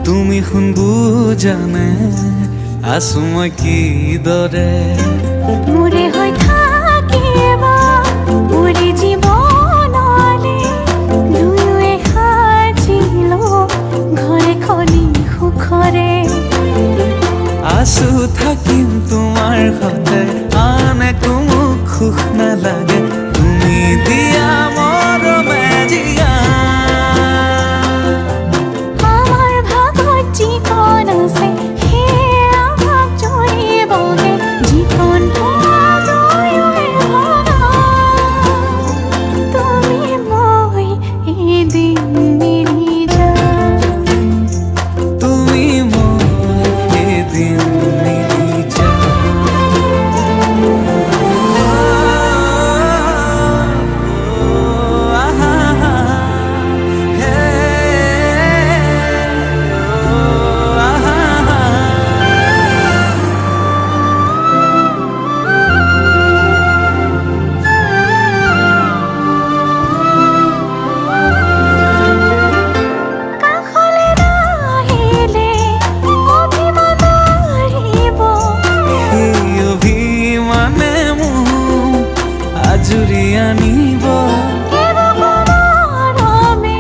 তুমি শুন বুজানে আছো মই কিদৰে মোৰে হৈ থাকিব মোৰে জীৱনলে দুয়োৱে সাজিলো ঘৰে খনি সুখৰে আছো থাকিম তোমাৰ সতে আন একো মোক সুখ নালাগে তুমি দিয়া মৰমে জিয়া আমাৰ ভাগত যিকণ আছে সেয়া ভাগ জৰিবগে যিকণ দুয়োৱে ভগা তুমি মই এদিন মিলি যাম তুমি মই এদিন মিলি কাষলৈ নাহিলে অভিমান আহিব সেই অভিমানে মোক আজৰি আনিব মৰমে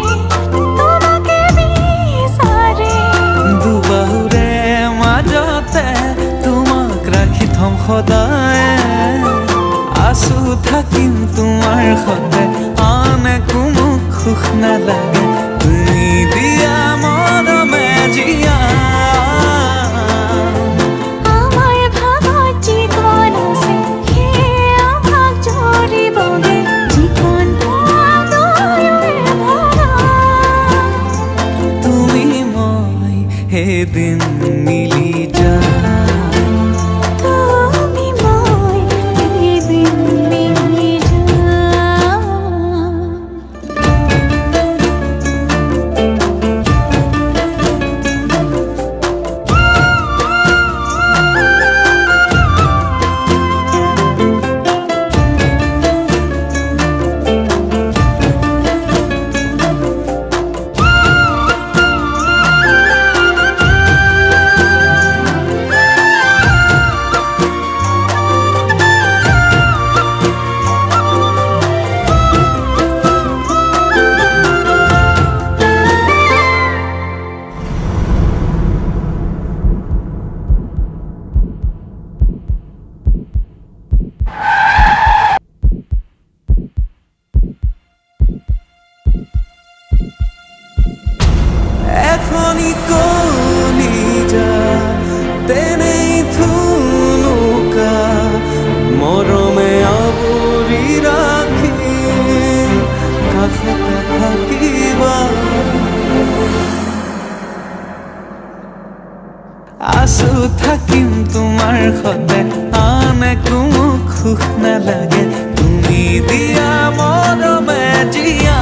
তোমাকে বিচাৰে দুবাহুৰে মাজতে তোমাক ৰাখি থম সদায় আছো থাকিম তোমাৰ সতে আন একো মোক সুখ নালাগে তুমি দিয়া মৰমে জিয়া আমাৰ ভাগত যিকণ আছে সেয়া ভাগ জৰিবগে যিকণ দুয়োৱে ভগা তুমি মই এদিন মিলি যাম তুমি মই এদিন মিলি যাম এখনি কলিজা তেনেই থুনুকা মৰমে আৱৰি ৰাখি কাষতে থাকিবা আছো থাকিম তোমাৰ সতে আন একো মোক সুখ নালাগে তুমি দিয়া মৰমে জিয়া